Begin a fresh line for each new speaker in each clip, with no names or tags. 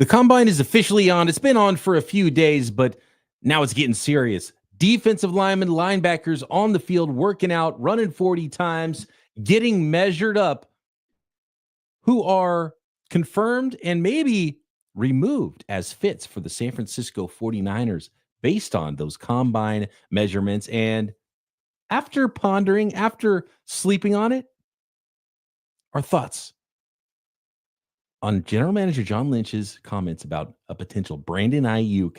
The combine is officially on. It's been on for a few days, but now it's getting serious. Defensive linemen, linebackers on the field, working out, running 40 times, getting measured up, who are confirmed and maybe removed as fits for the San Francisco 49ers based on those combine measurements. And after pondering, after sleeping on it, our thoughts on General Manager John Lynch's comments about a potential Brandon Aiyuk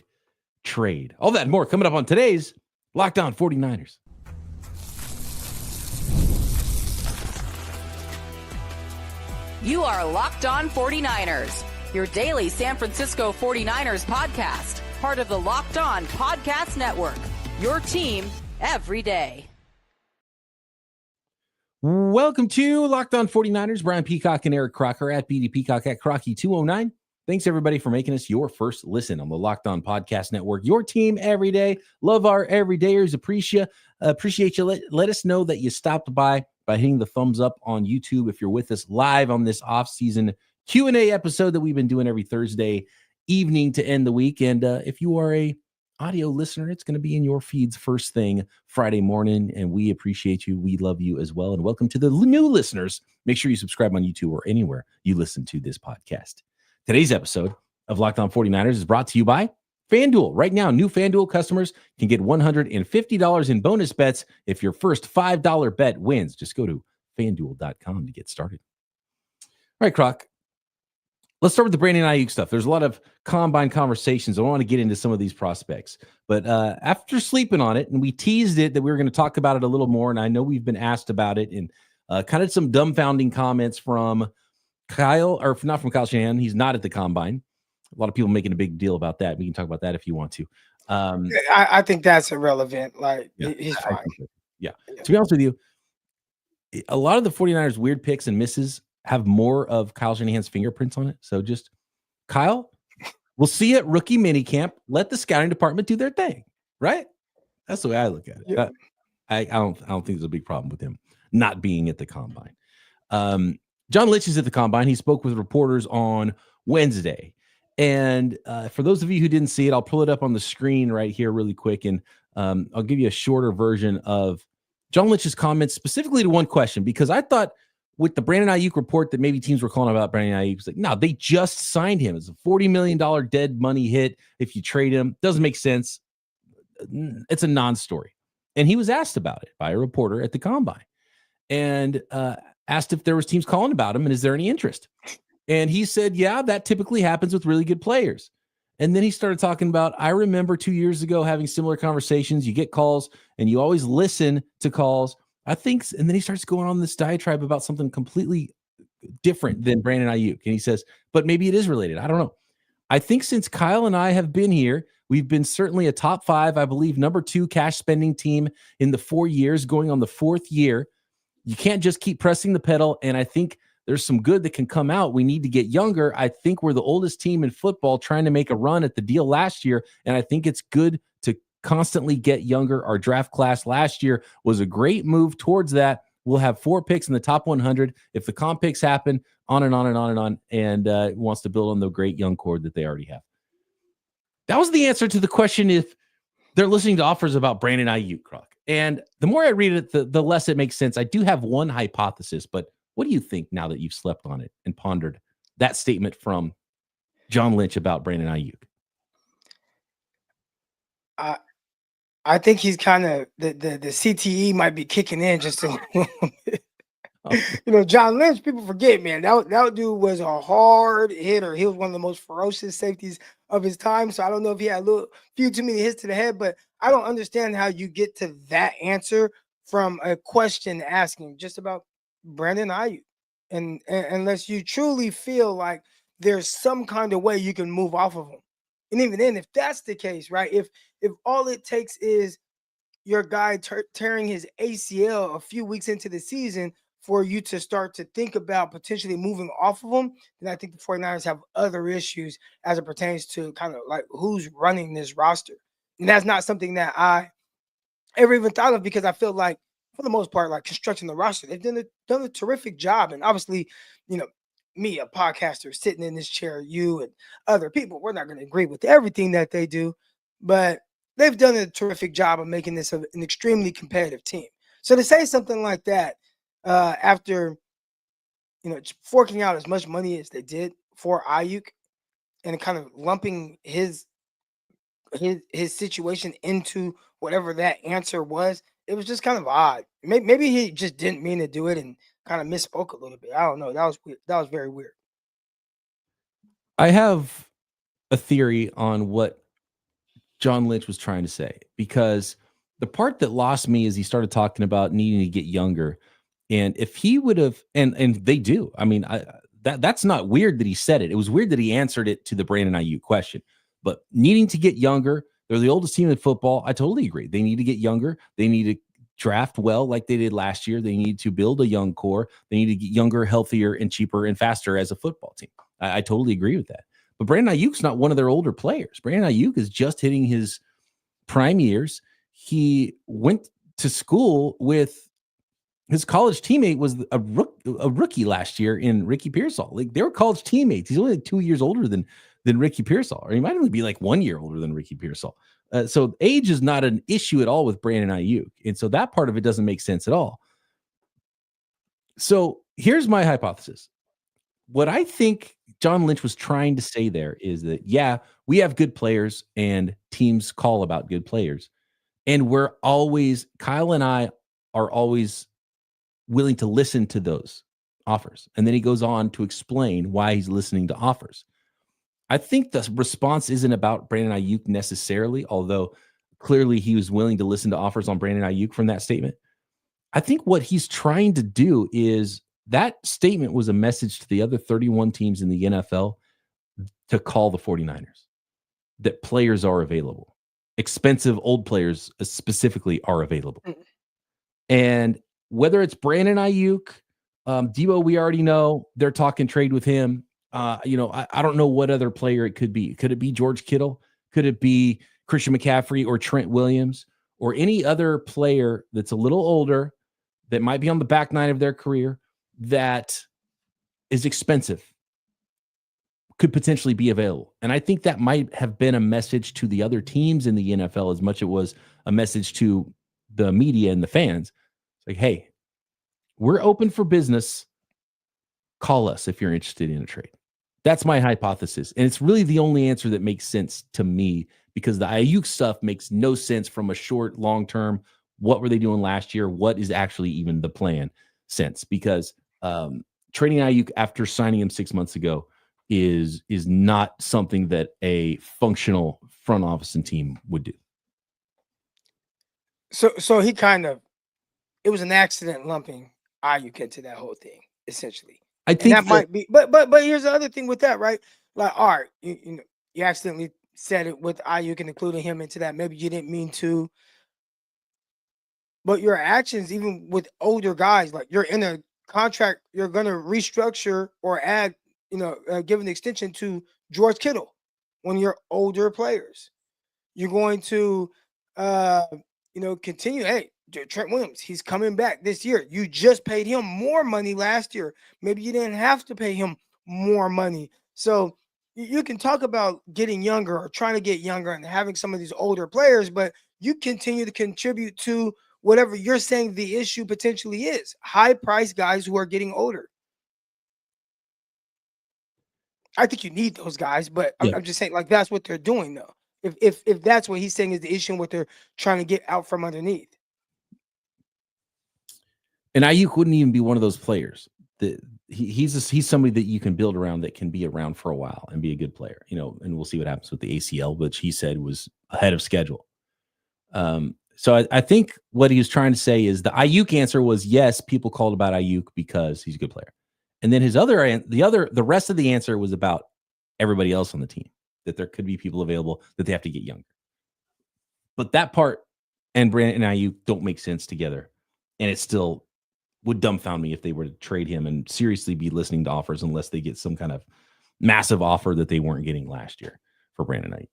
trade. All that and more coming up on today's Locked On 49ers.
You are Locked On 49ers, your daily San Francisco 49ers podcast, part of the Locked On Podcast Network, your team every day.
Welcome to Locked On 49ers. Brian Peacock and Eric Crocker at BD Peacock at Crocky209. Thanks, everybody, for making us your first listen on the Locked On Podcast Network. Your team every day. Love our everydayers. Appreciate you. Let us know that you stopped by hitting the thumbs up on YouTube if you're with us live on this off-season Q&A episode that we've been doing every Thursday evening to end the week. And if you are a audio listener, it's going to be in your feeds first thing Friday morning, and we appreciate you. We love you as well. And welcome to the new listeners. Make sure you subscribe on YouTube or anywhere you listen to this podcast. Today's episode of Locked On 49ers is brought to you by FanDuel. Right now, new FanDuel customers can get $150 in bonus bets if your first $5 bet wins. Just go to FanDuel.com to get started. All right, Croc. Let's start with the Brandon Aiyuk stuff. There's a lot of combine conversations. I want to get into some of these prospects. But after sleeping on it, and we teased it that we were going to talk about it a little more, and I know we've been asked about it, and kind of some dumbfounding comments from Kyle, or not from Kyle Shanahan. He's not at the combine. A lot of people making a big deal about that. We can talk about that if you want to.
I think that's irrelevant. Like,
yeah,
he's fine.
Yeah. To be honest with you, a lot of the 49ers' weird picks and misses have more of Kyle Shanahan's fingerprints on it. So just, Kyle, we'll see you at rookie minicamp. Let the scouting department do their thing, right? That's the way I look at it.
Yeah.
I don't think there's a big problem with him not being at the combine. John Lynch is at the combine. He spoke with reporters on Wednesday. And for those of you who didn't see it, I'll pull it up on the screen right here really quick. And I'll give you a shorter version of John Lynch's comments specifically to one question, because I thought with the Brandon Aiyuk report that maybe teams were calling about Brandon Aiyuk, it's like, no, they just signed him. It's a $40 million dead money hit if you trade him. Doesn't make sense. It's a non-story. And he was asked about it by a reporter at the combine and asked if there was teams calling about him and is there any interest? And he said, yeah, that typically happens with really good players. And then he started talking about, I remember 2 years ago having similar conversations. You get calls and you always listen to calls. I think, and then he starts going on this diatribe about something completely different than Brandon Aiyuk. And he says, but maybe it is related. I don't know. I think since Kyle and I have been here, we've been certainly a top 5, I believe, number 2 cash spending team in the 4 years, going on the 4th year. You can't just keep pressing the pedal. And I think there's some good that can come out. We need to get younger. I think we're the oldest team in football trying to make a run at the deal last year. And I think it's good to constantly get younger. Our draft class last year was a great move towards that. We'll have 4 picks in the top 100 if the comp picks happen, on and on and on and on, and wants to build on the great young core that they already have. That was the answer to the question if they're listening to offers about Brandon Aiyuk, Croc. And the more I read it, the less it makes sense. I do have one hypothesis, but what do you think now that you've slept on it and pondered that statement from John Lynch about Brandon Aiyuk?
I think he's kind of the CTE might be kicking in just a little bit. John Lynch, people forget, man, that dude was a hard hitter. He was one of the most ferocious safeties of his time. So I don't know if he had a few too many hits to the head, but I don't understand how you get to that answer from a question asking just about Brandon Aiyuk. And unless you truly feel like there's some kind of way you can move off of him. And even then, if that's the case, right, if all it takes is your guy tearing his ACL a few weeks into the season for you to start to think about potentially moving off of him, then I think the 49ers have other issues as it pertains to kind of like who's running this roster. And that's not something that I ever even thought of, because I feel like, for the most part, like constructing the roster, they've done a terrific job. And obviously, me, a podcaster, sitting in this chair, you and other people, we're not going to agree with everything that they do, but they've done a terrific job of making this an extremely competitive team. So to say something like that after, forking out as much money as they did for Aiyuk and kind of lumping his situation into whatever that answer was, it was just kind of odd. Maybe he just didn't mean to do it and kind of misspoke a little bit. I don't know. That was weird. That was very weird.
I have a theory on what John Lynch was trying to say, because the part that lost me is he started talking about needing to get younger. And if he would have, and they do, I mean, that's not weird that he said it. It was weird that he answered it to the Brandon Aiyuk question. But needing to get younger, they're the oldest team in football. I totally agree. They need to get younger. They need to draft well like they did last year. They need to build a young core. They need to get younger, healthier, and cheaper and faster as a football team. I totally agree with that. But Brandon Aiyuk's not one of their older players. Brandon Aiyuk is just hitting his prime years. He went to school with his college teammate was a rookie last year in Ricky Pearsall. Like, they were college teammates. He's only like 2 years older than Ricky Pearsall, or he might only be like 1 year older than Ricky Pearsall. So age is not an issue at all with Brandon Aiyuk. And so that part of it doesn't make sense at all. So here's my hypothesis. What I think John Lynch was trying to say there is that, yeah, we have good players and teams call about good players. And Kyle and I are always willing to listen to those offers. And then he goes on to explain why he's listening to offers. I think the response isn't about Brandon Aiyuk necessarily, although clearly he was willing to listen to offers on Brandon Aiyuk from that statement. I think what he's trying to do is, that statement was a message to the other 31 teams in the NFL to call the 49ers, that players are available. Expensive old players specifically are available. And whether it's Brandon Aiyuk, Debo, we already know they're talking trade with him. I don't know what other player it could be. Could it be George Kittle? Could it be Christian McCaffrey or Trent Williams or any other player that's a little older that might be on the back nine of their career that is expensive, could potentially be available? And I think that might have been a message to the other teams in the NFL as much as it was a message to the media and the fans. It's like, hey, we're open for business. Call us if you're interested in a trade. That's my hypothesis. And it's really the only answer that makes sense to me, because the Aiyuk stuff makes no sense from a short, long term. What were they doing last year? What is actually even the plan sense? Because trading Aiyuk after signing him 6 months ago is not something that a functional front office and team would do.
So he kind of, it was an accident lumping Aiyuk into that whole thing, essentially.
I think
that might be, but here's the other thing with that, right? Like, all right, you accidentally said it with Aiyuk and including him into that. Maybe you didn't mean to, but your actions, even with older guys, like you're in a contract, you're going to restructure or add, give an extension to George Kittle, one of your older players. You're going to, continue. Hey, Trent Williams, he's coming back this year. You just paid him more money last year. Maybe you didn't have to pay him more money. So you can talk about getting younger or trying to get younger and having some of these older players, but you continue to contribute to whatever you're saying the issue potentially is. High-priced guys who are getting older. I think you need those guys, but yeah. I'm just saying, like, that's what they're doing, though. If that's what he's saying is the issue and what they're trying to get out from underneath.
And Aiyuk wouldn't even be one of those players. He's somebody that you can build around, that can be around for a while and be a good player, and we'll see what happens with the ACL, which he said was ahead of schedule. So I think what he was trying to say is the Aiyuk answer was, yes, people called about Aiyuk because he's a good player. And then the rest of the answer was about everybody else on the team, that there could be people available, that they have to get younger. But that part and Brandon Aiyuk don't make sense together. And it still would dumbfound me if they were to trade him and seriously be listening to offers, unless they get some kind of massive offer that they weren't getting last year for Brandon Aiyuk.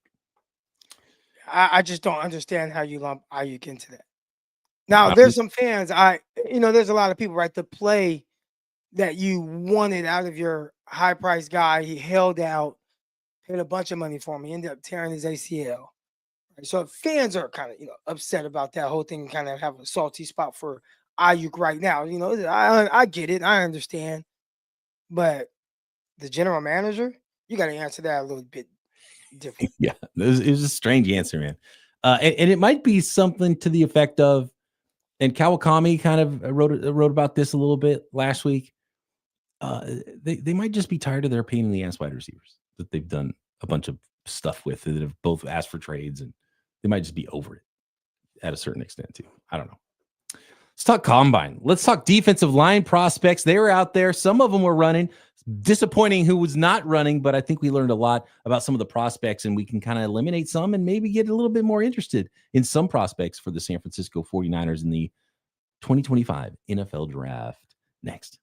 I just don't understand how you lump Aiyuk into that. Now, there's some fans, there's a lot of people, right, that play that you wanted out of your high-priced guy. He held out, paid a bunch of money for him. He ended up tearing his ACL. Right? So fans are kind of upset about that whole thing. Kind of have a salty spot for Aiyuk right now. I get it. I understand, but the general manager, you got to answer that a little bit different.
Yeah, it was a strange answer, man. And it might be something to the effect of, and Kawakami kind of wrote about this a little bit last week. They might just be tired of their pain in the ass wide receivers that they've done a bunch of stuff with, that have both asked for trades, and they might just be over it at a certain extent too. I don't know. Let's talk combine. Let's talk defensive line prospects. They were out there. Some of them were running. Disappointing who was not running, but I think we learned a lot about some of the prospects, and we can kind of eliminate some and maybe get a little bit more interested in some prospects for the San Francisco 49ers in the 2025 NFL Draft. Next.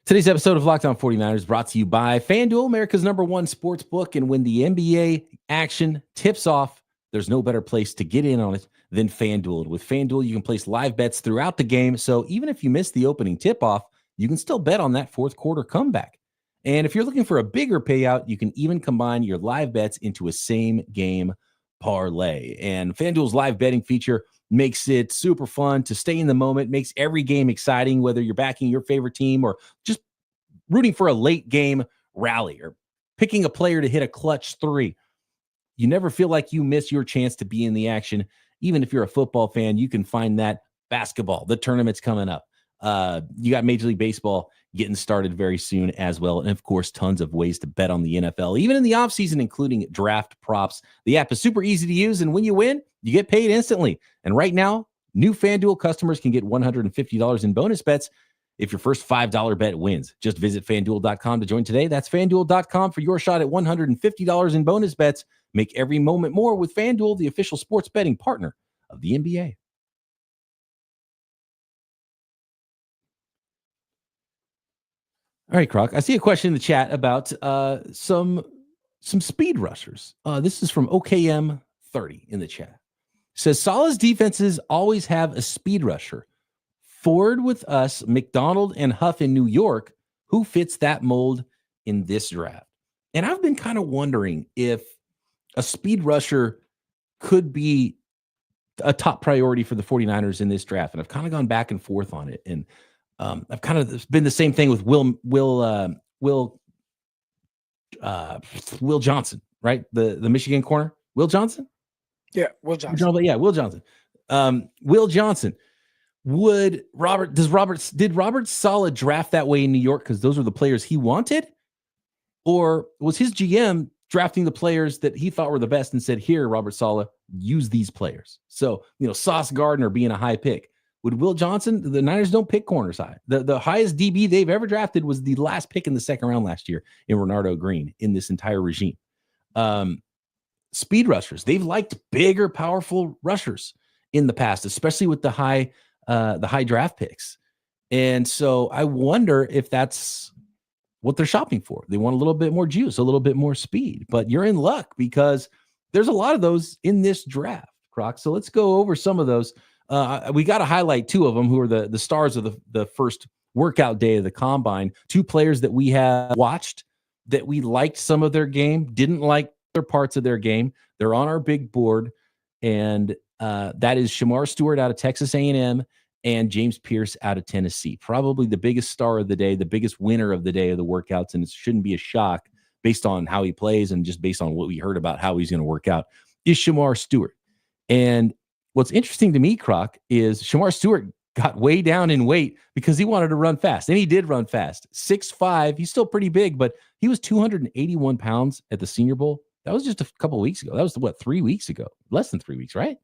Today's episode of Locked On 49ers brought to you by FanDuel, America's #1 sports book. And when the NBA action tips off, there's no better place to get in on it than FanDuel. With FanDuel, you can place live bets throughout the game. So even if you miss the opening tip-off, you can still bet on that fourth quarter comeback. And if you're looking for a bigger payout, you can even combine your live bets into a same-game parlay. And FanDuel's live betting feature makes it super fun to stay in the moment, makes every game exciting, whether you're backing your favorite team or just rooting for a late game rally or picking a player to hit a clutch three. You never feel like you miss your chance to be in the action. Even if you're a football fan, you can find that basketball, the tournament's coming up. You got Major League Baseball getting started very soon as well. And of course, tons of ways to bet on the NFL, even in the offseason, including draft props. The app is super easy to use, and when you win, you get paid instantly. And right now, new FanDuel customers can get $150 in bonus bets if your first $5 bet wins. Just visit FanDuel.com to join today. That's FanDuel.com for your shot at $150 in bonus bets. Make every moment more with FanDuel, the official sports betting partner of the NBA. All right, Croc, I see a question in the chat about some speed rushers. This is from OKM30 in the chat. It says, Salah's defenses always have a speed rusher. Ford with us, McDonald and Huff in New York. Who fits that mold in this draft? And I've been kind of wondering if a speed rusher could be a top priority for the 49ers in this draft. And I've kind of gone back and forth on it. And I've kind of been the same thing with Will Johnson, right? The Michigan corner, Will Johnson.
Yeah, Will Johnson.
Will Johnson. Will Johnson. Did Robert Saleh draft that way in New York because those were the players he wanted? Or was his GM drafting the players that he thought were the best and said, here, Robert Saleh, use these players? So, Sauce Gardner being a high pick. Would Will Johnson, the Niners don't pick corners high. The highest DB they've ever drafted was the last pick in the second round last year in Renardo Green in this entire regime. Speed rushers, they've liked bigger, powerful rushers in the past, especially with the high draft picks. And so I wonder if that's what they're shopping for. They want a little bit more juice, a little bit more speed, but you're in luck because there's a lot of those in this draft, Croc. So let's go over some of those. We got to highlight two of them who are the stars of the first workout day of the combine. Two players that we have watched that we liked some of their game, didn't like other parts of their game. They're on our big board. And that is Shemar Stewart out of Texas A&M and James Pearce out of Tennessee. Probably the biggest star of the day, the biggest winner of the day of the workouts. And it shouldn't be a shock based on how he plays and just based on what we heard about how he's going to work out, is Shemar Stewart. And what's interesting to me, Croc, is Shemar Stewart got way down in weight because he wanted to run fast. And he did run fast. 6'5", he's still pretty big, but he was 281 pounds at the Senior Bowl. That was just a couple of weeks ago. That was, 3 weeks ago? Less than 3 weeks, right?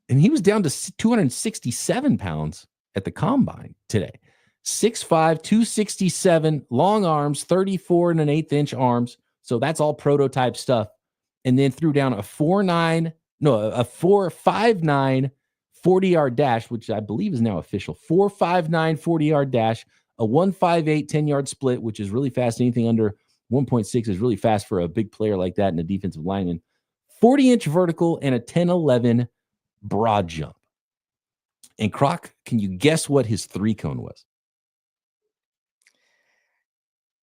And he was down to 267 pounds at the combine today. 6'5", 267, long arms, 34 and an 1/8 inch arms. So that's all prototype stuff. And then threw down a 4'5'9", 40-yard dash, which I believe is now official. 4'5'9", 40-yard dash, a 1.58 10-yard split, which is really fast. Anything under 1.6 is really fast for a big player like that and a defensive lineman. 40-inch vertical and a 10-11 broad jump. And Croc, can you guess what his 3-cone was?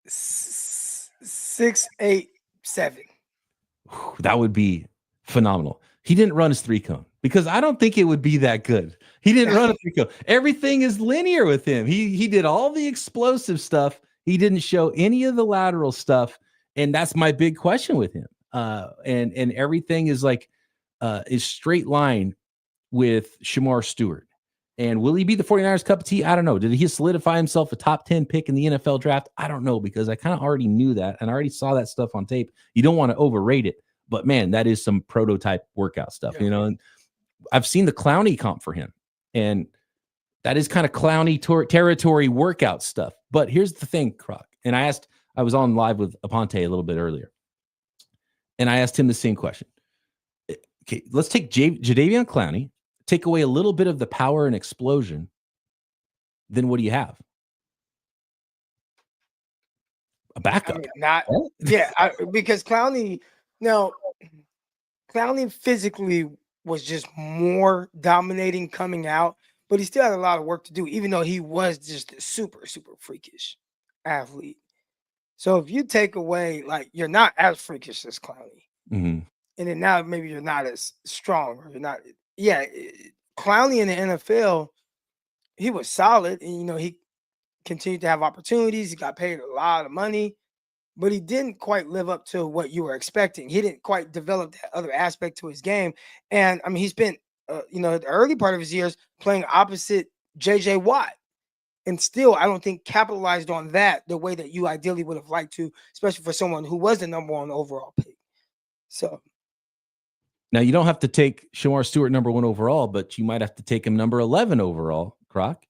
6, 8, 7.
That would be phenomenal. He didn't run his 3-cone because I don't think it would be that good. He didn't run a 3-cone. Everything is linear with him. He did all the explosive stuff. He didn't show any of the lateral stuff. And that's my big question with him. And everything is like is straight line with Shemar Stewart. And will he be the 49ers cup of tea? I don't know. Did he solidify himself a top 10 pick in the NFL draft? I don't know, because I kind of already knew that and I already saw that stuff on tape. You don't want to overrate it, but man, that is some prototype workout stuff, you know. And I've seen the Clowney comp for him, and that is kind of Clowney territory workout stuff. But here's the thing, Croc. And I was on live with Aponte a little bit earlier, and I asked him the same question. Okay, let's take Jadeveon Clowney, take away a little bit of the power and explosion, then what do you have? A backup.
Because Clowney physically was just more dominating coming out, but he still had a lot of work to do, even though he was just a super, super freakish athlete. So if you take away, like, you're not as freakish as Clowney, and then now maybe you're not as strong, or you're not. Yeah, Clowney in the NFL, he was solid, and you know he continued to have opportunities. He got paid a lot of money, but he didn't quite live up to what you were expecting. He didn't quite develop that other aspect to his game. And I mean, he spent the early part of his years playing opposite J.J. Watt, and still I don't think capitalized on that the way that you ideally would have liked to, especially for someone who was the number 1 overall pick. So.
Now, you don't have to take Shemar Stewart number 1 overall, but you might have to take him number 11 overall, Croc.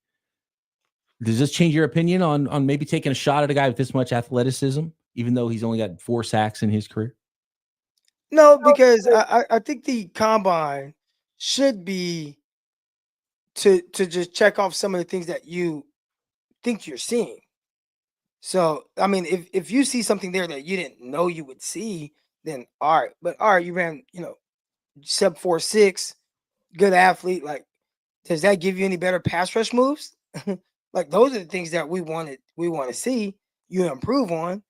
Does this change your opinion on maybe taking a shot at a guy with this much athleticism, even though he's only got 4 sacks in his career?
No, because I think the combine should be to just check off some of the things that you think you're seeing. So, I mean, if you see something there that you didn't know you would see, then all right. But all right, you ran, sub 4.6, good athlete. Like, does that give you any better pass rush moves? Like, those are the things that we want to see you improve on.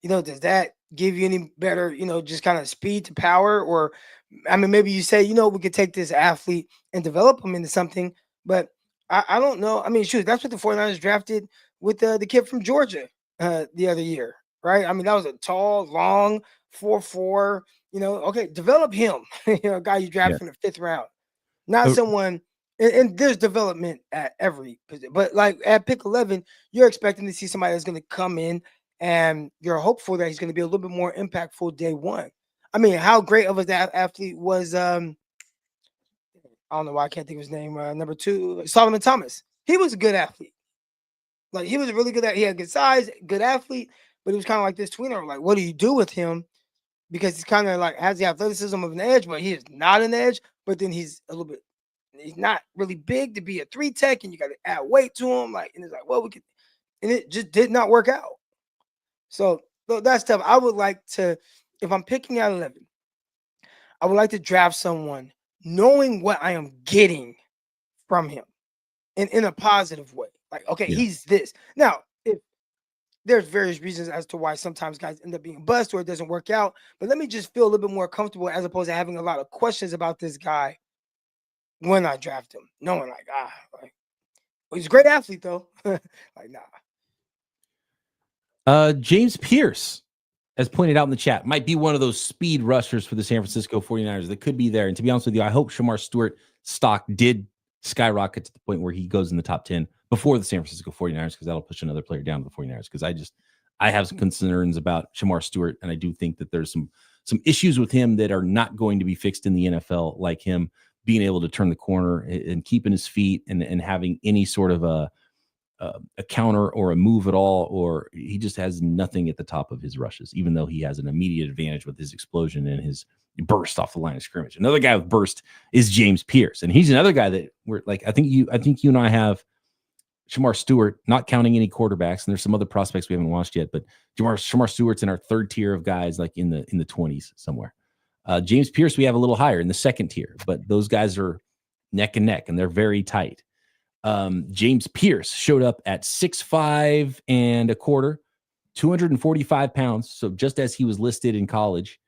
Does that give you any better, just kind of speed to power? Or, I mean, maybe you say, we could take this athlete and develop him into something, but I don't know. I mean, shoot, that's what the 49ers drafted with the kid from Georgia the other year, right? I mean, that was a tall, long 4.4. Okay, develop him. A guy you drafted in the 5th round, not someone. And there's development at every position, but like at pick 11, you're expecting to see somebody that's going to come in, and you're hopeful that he's going to be a little bit more impactful day 1. I mean, how great of an athlete was? I don't know why I can't think of his name. Number 2, Solomon Thomas. He was a good athlete. Like, he was a really good. He had good size, good athlete, but he was kind of like this tweener. Like, what do you do with him? Because he's kind of like has the athleticism of an edge, but he is not an edge. But then he's a little bit. He's not really big to be a 3 tech, and you got to add weight to him. Like, and it's like, well, we could, and it just did not work out. So that's tough. I would like to, if I'm picking out 11, I would like to draft someone knowing what I am getting from him, in a positive way. Like, okay, he's this. Now, if there's various reasons as to why sometimes guys end up being bust or it doesn't work out, but let me just feel a little bit more comfortable as opposed to having a lot of questions about this guy when I draft him, knowing like, he's a great athlete though. Like, nah.
James Pearce, as pointed out in the chat, might be one of those speed rushers for the San Francisco 49ers that could be there. And to be honest with you, I hope Shemar Stewart stock did skyrocket to the point where he goes in the top 10 before the San Francisco 49ers, because that'll push another player down to the 49ers. Because I have some concerns about Shemar Stewart, and I do think that there's some issues with him that are not going to be fixed in the NFL, like him being able to turn the corner and keeping his feet and having any sort of a counter or a move at all, or he just has nothing at the top of his rushes, even though he has an immediate advantage with his explosion and his burst off the line of scrimmage. Another guy with burst is James Pearce, and he's another guy that we're like, I think you and I have Shemar Stewart, not counting any quarterbacks, and there's some other prospects we haven't watched yet, but Shemar Stewart's in our 3rd tier of guys, like in the 20s somewhere. James Pearce we have a little higher in the 2nd tier, but those guys are neck and neck, and they're very tight. James Pearce showed up at 6'5" and a quarter, 245 pounds. So just as he was listed in college,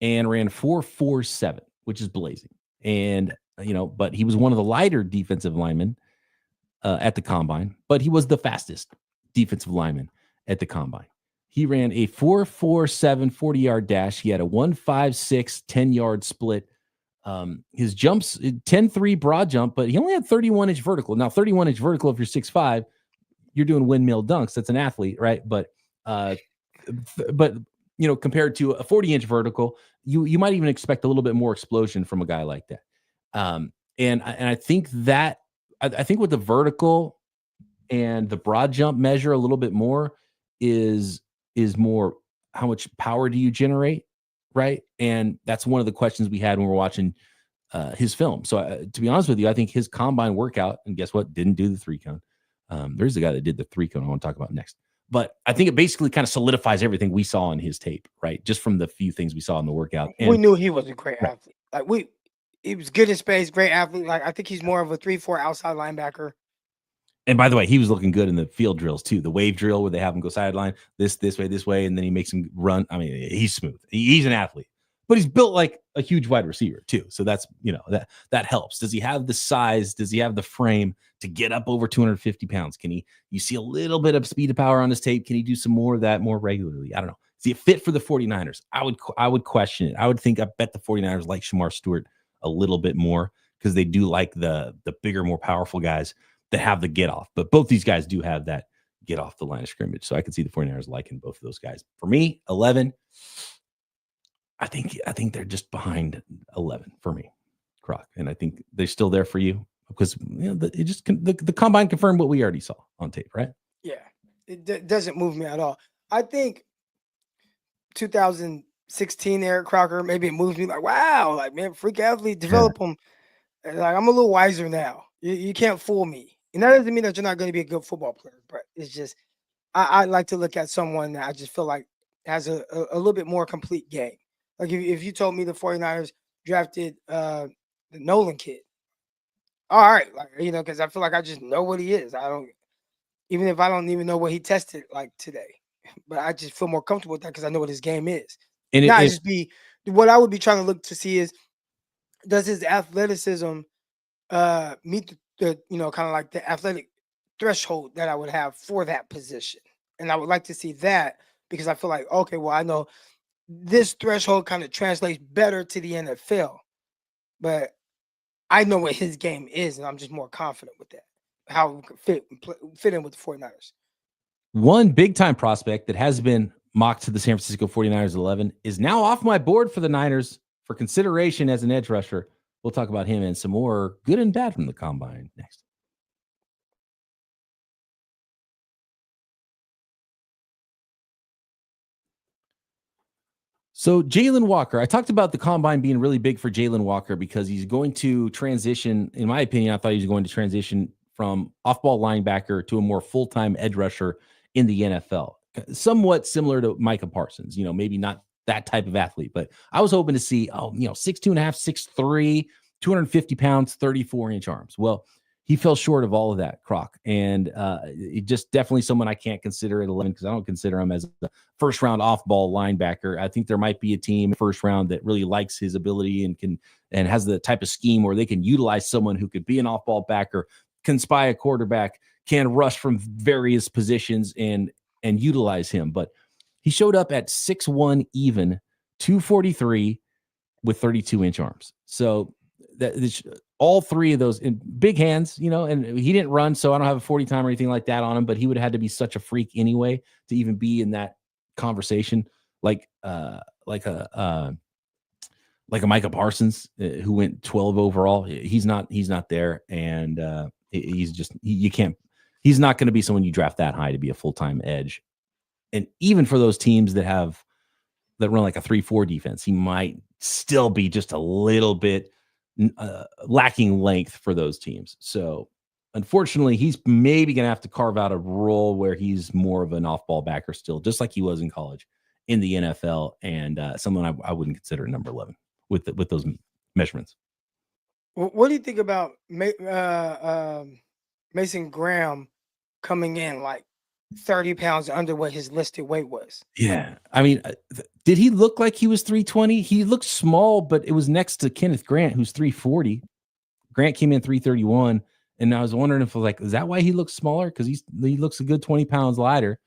and ran 4.47, which is blazing. And, but he was one of the lighter defensive linemen at the combine, but he was the fastest defensive lineman at the combine. He ran a 4.47 40-yard dash. He had a 1.56 10-yard split. His jumps, 10.3 broad jump, but he only had 31-inch vertical. Now, 31-inch vertical, if you're 6'5", you're doing windmill dunks. That's an athlete, right? But compared to a 40-inch vertical, you might even expect a little bit more explosion from a guy like that. And I think that I think with the vertical and the broad jump measure a little bit more is more how much power do you generate, right? And that's one of the questions we had when we're watching his film. So to be honest with you, I think his combine workout, and guess what? Didn't do the 3-cone. There's a guy that did the 3-cone I want to talk about next. But I think it basically kind of solidifies everything we saw in his tape, right? Just from the few things we saw in the workout. And
we knew he was a great athlete. Like he was good in space, great athlete. Like I think he's more of a 3-4 outside linebacker.
And by the way, he was looking good in the field drills too. The wave drill where they have him go sideline, this way, and then he makes him run. I mean, he's smooth. He's an athlete, but he's built like a huge wide receiver too. So that's, that helps. Does he have the size? Does he have the frame to get up over 250 pounds? You see a little bit of speed of power on his tape. Can he do some more of that more regularly? I don't know. Is he a fit for the 49ers? I would question it. I bet the 49ers like Shemar Stewart a little bit more because they do like the bigger, more powerful guys that have the get off. But both these guys do have that get off the line of scrimmage. So I could see the 49ers liking both of those guys. For me, 11, I think they're just behind 11 for me, Croc. And I think they're still there for you because the combine confirmed what we already saw on tape, right?
Yeah, it doesn't move me at all. I think 2016 Eric Crocker, maybe it moves me like, wow, like, man, freak athlete, develop them. And like, I'm a little wiser now. You can't fool me. And that doesn't mean that you're not going to be a good football player, but it's just, I like to look at someone that I just feel like has a little bit more complete game. Like if you told me the 49ers drafted the Nolan kid, all right, like, because I feel like I just know what he is. Even if I don't even know what he tested like today, but I just feel more comfortable with that because I know what his game is. And what I would be trying to look to see is, does his athleticism meet the kind of like the athletic threshold that I would have for that position? And I would like to see that because I feel like, okay, well, I know this threshold kind of translates better to the NFL, but I know what his game is, and I'm just more confident with that, how it could fit in with the 49ers.
One big-time prospect that has been mocked to the San Francisco 49ers 11 is now off my board for the Niners for consideration as an edge rusher. We'll talk about him and some more good and bad from the combine next. So Jalon Walker, I talked about the combine being really big for Jalon Walker because he's going to transition. In my opinion, I thought he was going to transition from off-ball linebacker to a more full-time edge rusher in the NFL. Somewhat similar to Micah Parsons, maybe not that type of athlete, but I was hoping to see, 6'2.5", 6'3", 250 pounds, 34-inch arms. Well, he fell short of all of that, Croc. And it just definitely someone I can't consider at 11 because I don't consider him as a first-round off-ball linebacker. I think there might be a team first round that really likes his ability and has the type of scheme where they can utilize someone who could be an off-ball backer, can spy a quarterback, can rush from various positions and utilize him. But he showed up at 6'1", even 243 with 32-inch arms. So all three of those in big hands, and he didn't run, so I don't have a 40 time or anything like that on him, but he would have had to be such a freak anyway to even be in that conversation, like a Micah Parsons who went 12 overall. He's not there. And he's not going to be someone you draft that high to be a full-time edge. And even for those teams that run like a 3-4 defense, he might still be just a little bit lacking length for those teams. So unfortunately, he's maybe going to have to carve out a role where he's more of an off-ball backer still, just like he was in college in the NFL, and someone I wouldn't consider number 11 with those measurements.
What do you think about Mason Graham coming in like 30 pounds under what his listed weight was?
Yeah. I mean, did he look like he was 320? He looked small, but it was next to Kenneth Grant, who's 340. Grant came in 331. And I was wondering if, like, is that why he looks smaller? Because he looks a good 20 pounds lighter,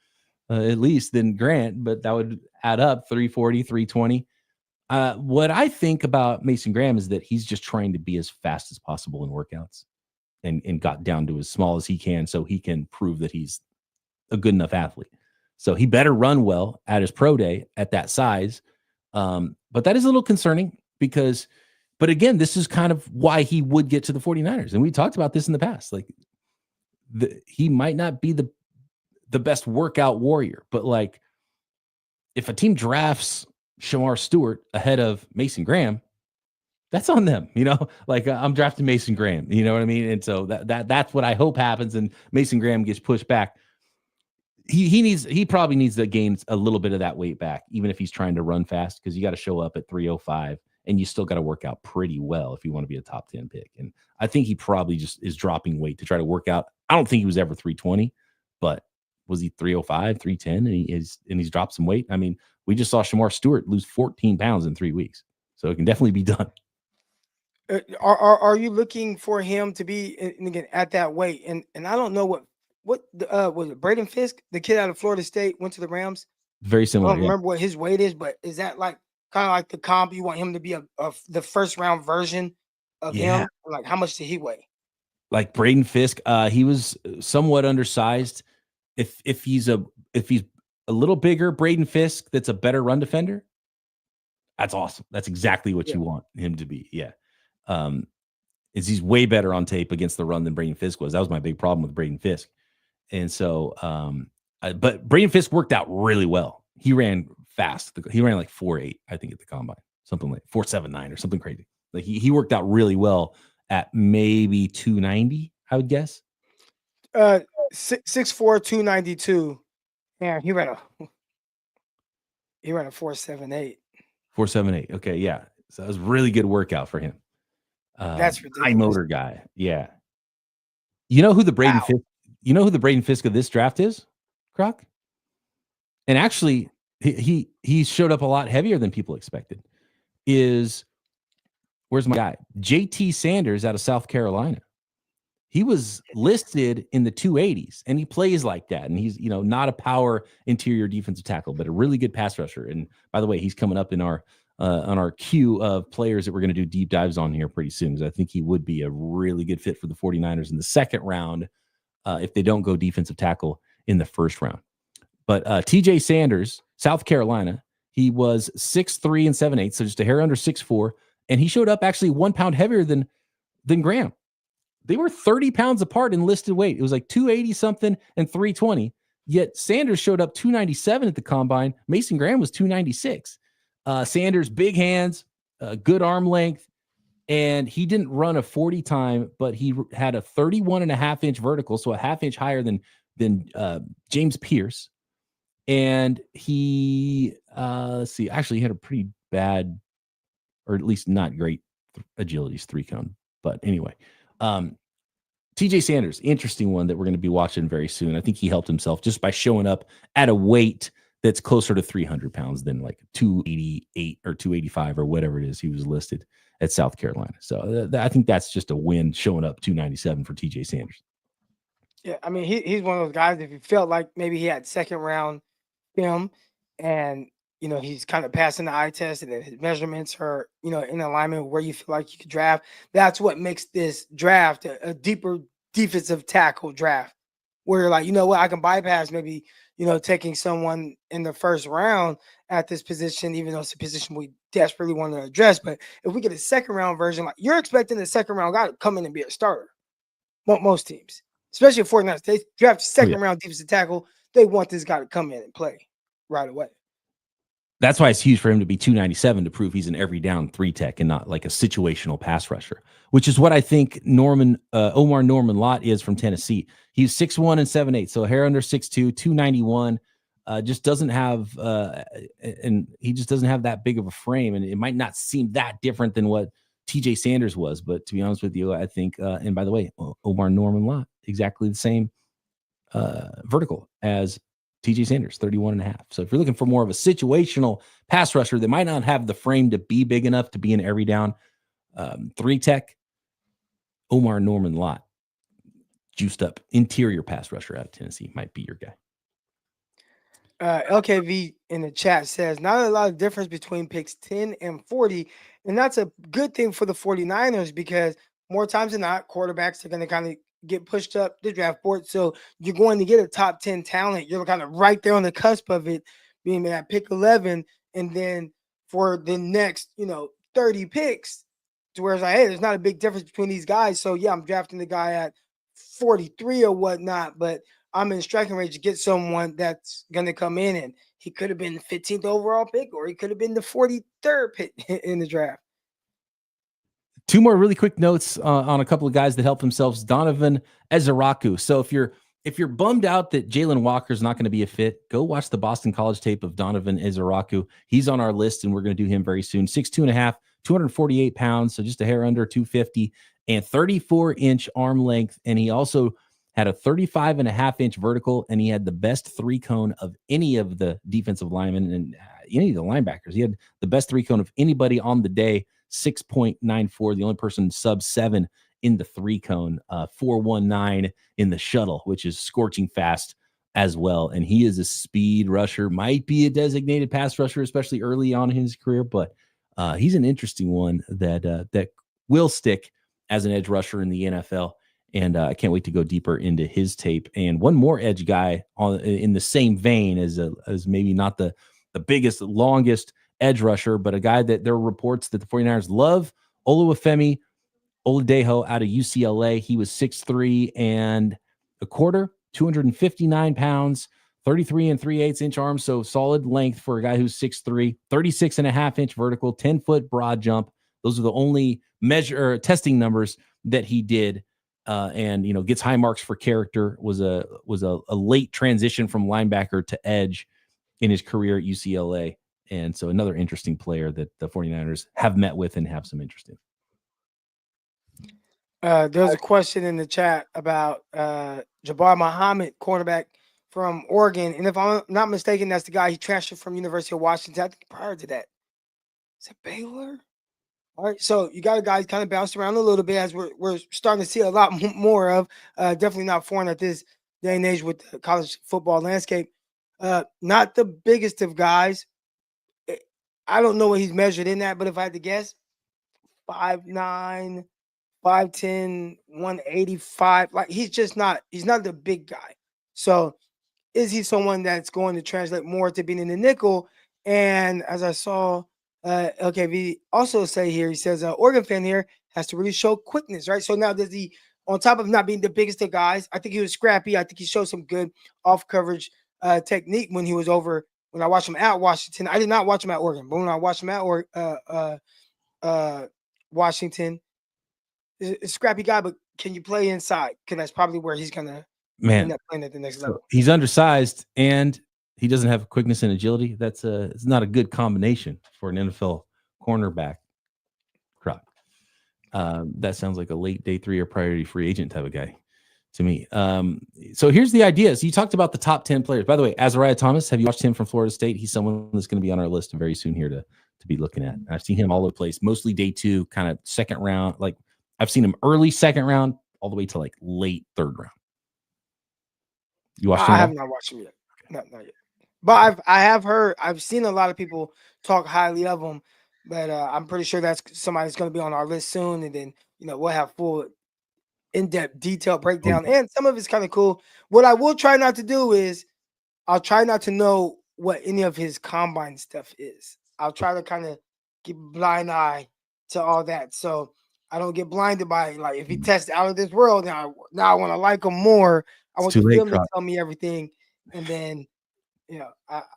at least, than Grant, but that would add up 340, 320. What I think about Mason Graham is that he's just trying to be as fast as possible in workouts and got down to as small as he can so he can prove that he's a good enough athlete. So he better run well at his pro day at that size. But that is a little concerning but again, this is kind of why he would get to the 49ers. And we talked about this in the past. Like he might not be the best workout warrior, but like if a team drafts Shemar Stewart ahead of Mason Graham, that's on them, like I'm drafting Mason Graham, you know what I mean? And so that's what I hope happens. And Mason Graham gets pushed back. He probably needs to gain a little bit of that weight back, even if he's trying to run fast, because you got to show up at 305 and you still got to work out pretty well if you want to be a top 10 pick. And I think he probably just is dropping weight to try to work out. I don't think he was ever 320, but was he 305, 310? And he's dropped some weight. I mean, we just saw Shemar Stewart lose 14 pounds in 3 weeks. So it can definitely be done.
Are you looking for him to be again at that weight? And I don't know what was it Braden Fisk, the kid out of Florida State, went to the Rams?
Very similar.
I don't remember what his weight is, but is that like kind of like the comp? You want him to be the first round version of him? Like how much did he weigh?
Like Braden Fisk, he was somewhat undersized. If he's a little bigger, Braden Fisk, that's a better run defender. That's awesome. That's exactly what you want him to be. Yeah. He's way better on tape against the run than Braden Fisk was. That was my big problem with Braden Fisk. And so, but Braden Fisk worked out really well. He ran fast. He ran like 4.8, I think, at the combine, something like 4.79 or something crazy. Like he worked out really well at maybe 290, I would guess.
6'4", 292. Yeah, he ran a 4.78.
4.78. Okay, yeah. So that was a really good workout for him.
That's ridiculous.
High motor guy. Yeah. You know who the Braden Fisk? You know who the Braden Fisk of this draft is, Croc? And actually, he showed up a lot heavier than people expected. Where's my guy? JT Sanders out of South Carolina. He was listed in the 280s, and he plays like that. And he's, not a power interior defensive tackle, but a really good pass rusher. And by the way, he's coming up in our on our queue of players that we're going to do deep dives on here pretty soon, because I think he would be a really good fit for the 49ers in the second round if they don't go defensive tackle in the first round. But TJ Sanders, South Carolina, he was 6'3" and 7/8, so just a hair under 6'4", and he showed up actually 1 pound heavier than Graham. They were 30 pounds apart in listed weight. It was like 280 something and 320. Yet Sanders showed up 297 at the combine. Mason Graham was 296. Sanders, big hands, good arm length, and he didn't run a 40 time, but he had a 31.5-inch vertical, so a half-inch higher than James Pearce. And he, actually he had a pretty bad, or at least not great agilities 3-cone. But anyway, TJ Sanders, interesting one that we're going to be watching very soon. I think he helped himself just by showing up at a weight that's closer to 300 pounds than like 288 or 285 or whatever it is he was listed at South Carolina. So I think that's just a win, showing up 297 for TJ Sanders.
Yeah, I mean, he's one of those guys, if you felt like maybe he had second round film and, he's kind of passing the eye test and then his measurements are, in alignment with where you feel like you could draft. That's what makes this draft a deeper defensive tackle draft, where you're like, you know what, I can bypass maybe, taking someone in the first round at this position, even though it's a position we desperately want to address. But if we get a second round version, like you're expecting the second round guy to come in and be a starter. Most teams, especially if 49ers, they draft second round defensive tackle, they want this guy to come in and play right away.
That's why it's huge for him to be 297 to prove he's an every down 3 tech and not like a situational pass rusher, which is what I think Omar Norman Lott is from Tennessee. He's 6'1" and 7'8", so a hair under 6'2", 291. Just doesn't have and he just doesn't have that big of a frame, and it might not seem that different than what TJ Sanders was. But to be honest with you, I think, and by the way, Omar Norman Lott, exactly the same vertical as TJ Sanders, 31.5. So if you're looking for more of a situational pass rusher that might not have the frame to be big enough to be an every down 3-tech, Omar Norman Lott, juiced up interior pass rusher out of Tennessee, might be your guy.
LKV in the chat says, not a lot of difference between picks 10 and 40. And that's a good thing for the 49ers because more times than not, quarterbacks are going to kind of get pushed up the draft board. So you're going to get a top 10 talent. You're kind of right there on the cusp of it being at pick 11. And then for the next, 30 picks, to where it's like, hey, there's not a big difference between these guys. So yeah, I'm drafting the guy at 43 or whatnot, but I'm in striking range to get someone that's going to come in, and he could have been the 15th overall pick, or he could have been the 43rd pick in the draft.
Two more really quick notes on a couple of guys that help themselves. Donovan Ezeraku. So if you're bummed out that Jalon Walker is not going to be a fit, go watch the Boston College tape of Donovan Ezeraku. He's on our list, and we're going to do him very soon. 6'2.5", 248 pounds, so just a hair under 250, and 34-inch arm length. And he also had a 35.5-inch vertical, and he had the best 3-cone of any of the defensive linemen and any of the linebackers. He had the best 3-cone of anybody on the day, 6.94. The only person sub 7 in the 3-cone, 4.19 in the shuttle, which is scorching fast as well. And he is a speed rusher, might be a designated pass rusher, especially early on in his career, but he's an interesting one that will stick as an edge rusher in the NFL. And I can't wait to go deeper into his tape. And one more edge guy in the same vein as maybe not the biggest, longest edge rusher, but a guy that there are reports that the 49ers love, Oluwafemi Oladejo out of UCLA. He was 6'3 and a quarter, 259 pounds, 33 3/8-inch arms. So solid length for a guy who's 6'3, 36.5-inch vertical, 10-foot broad jump. Those are the only testing numbers that he did. And gets high marks for character, was a late transition from linebacker to edge in his career at UCLA. And so another interesting player that the 49ers have met with and have some interest in.
There's a question in the chat about Jabbar Muhammad, cornerback from Oregon. And if I'm not mistaken, that's the guy he transferred from University of Washington. I think prior to that. Is it Baylor? All right, so you got a guy kind of bounced around a little bit, as we're starting to see a lot more of. Definitely not foreign at this day and age with the college football landscape. Not the biggest of guys. I don't know what he's measured in that, but if I had to guess, 5'9", 5'10", 185. Like he's not the big guy. So is he someone that's going to translate more to being in the nickel? And as I saw LKV also say here, he says, Oregon fan here has to really show quickness, right? So now does he, on top of not being the biggest of guys, I think he was scrappy. I think he showed some good off coverage technique when he was over, when I watched him at Washington. I did not watch him at Oregon, but when I watched him at Washington, he's a scrappy guy, but can you play inside? Because that's probably where he's going to end up playing at the next level.
He's undersized and he doesn't have quickness and agility. It's not a good combination for an NFL cornerback. Crop. That sounds like a late day 3 or priority free agent type of guy to me. So here's the idea. So you talked about the top 10 players. By the way, Azariah Thomas, have you watched him from Florida State? He's someone that's going to be on our list very soon here to be looking at. I've seen him all over the place, mostly day 2, kind of second round. Like I've seen him early second round all the way to like late third round. You watched him?
I have not watched him yet. Not yet. But I've seen a lot of people talk highly of him, but I'm pretty sure that's somebody that's going to be on our list soon. And then, we'll have full in-depth detailed breakdown. And some of it's kind of cool. What I will try not to do is I'll try not to know what any of his combine stuff is. I'll try to kind of keep a blind eye to all that. So I don't get blinded by, like, if he tests out of this world, now I want to like him more. I want the film to tell me everything. And then,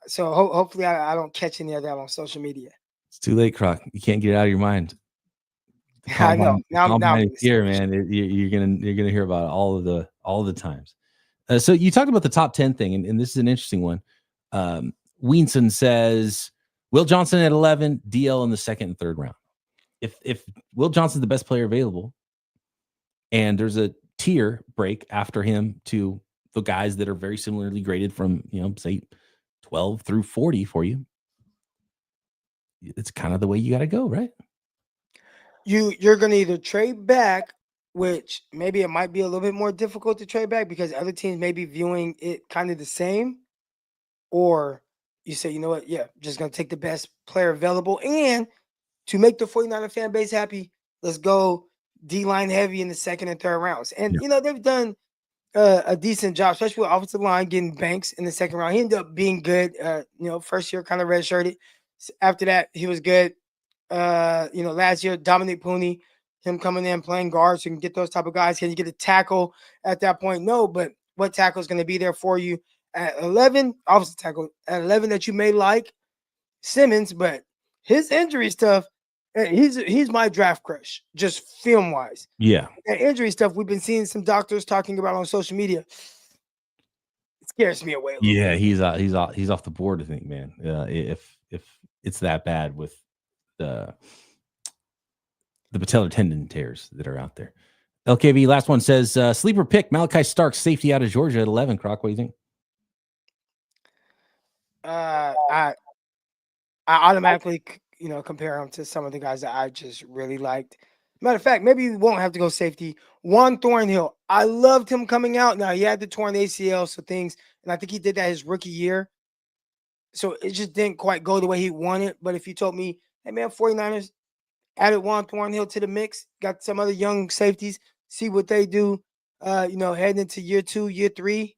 so hopefully I don't catch any of that on social media.
It's too late, Croc. You can't get it out of your mind.
I know. Now
here, man. You're gonna hear about it all the times. So you talked about the top 10 thing, and this is an interesting one. Weenson says Will Johnson at 11, DL in the second and third round. if Will Johnson's the best player available, and there's a tier break after him to the guys that are very similarly graded from, say 12 through 40 for you, it's kind of the way you got to go, right?
You're going to either trade back, which maybe it might be a little bit more difficult to trade back because other teams may be viewing it kind of the same, or you say, you know what, yeah, just going to take the best player available, and to make the 49er fan base happy, let's go D-line heavy in the second and third rounds. And, they've done a decent job, especially with offensive line, getting Banks in the second round. He ended up being good. First year kind of redshirted. After that, he was good. Last year, Dominic Pooney, him coming in, playing guards, so you can get those type of guys. Can you get a tackle at that point? No, but what tackle is going to be there for you? At 11, offensive tackle. At 11 that you may like, Simmons, but his injury stuff, he's my draft crush, just film wise.
Yeah,
that injury stuff we've been seeing some doctors talking about on social media. It scares me away.
Yeah, he's off the board, I think, man. If it's that bad with the patellar tendon tears that are out there. LKV last one says sleeper pick Malachi Starks, safety out of Georgia at 11. Croc, what do you think?
I automatically compare him to some of the guys that I just really liked. Matter of fact, maybe we won't have to go safety. Juan Thornhill, I loved him coming out. Now he had the torn ACL, so things, and I think he did that his rookie year. So it just didn't quite go the way he wanted. But if you told me, hey man, 49ers added Juan Thornhill to the mix, got some other young safeties, see what they do, heading into year 2, year 3,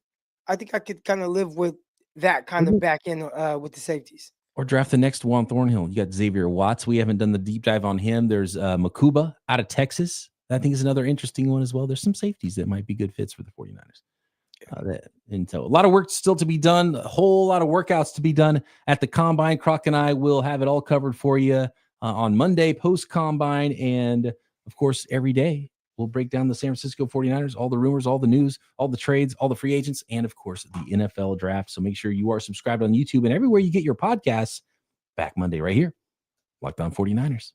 I think I could kind of live with that kind of back end with the safeties.
Or draft the next Juan Thornhill. You got Xavier Watts. We haven't done the deep dive on him. There's Makuba out of Texas. I think is another interesting one as well. There's some safeties that might be good fits for the 49ers. And so a lot of work still to be done, a whole lot of workouts to be done at the Combine. Croc and I will have it all covered for you on Monday, post-Combine. And, of course, every day we'll break down the San Francisco 49ers, all the rumors, all the news, all the trades, all the free agents, and, of course, the NFL draft. So make sure you are subscribed on YouTube and everywhere you get your podcasts. Back Monday right here. Locked On 49ers.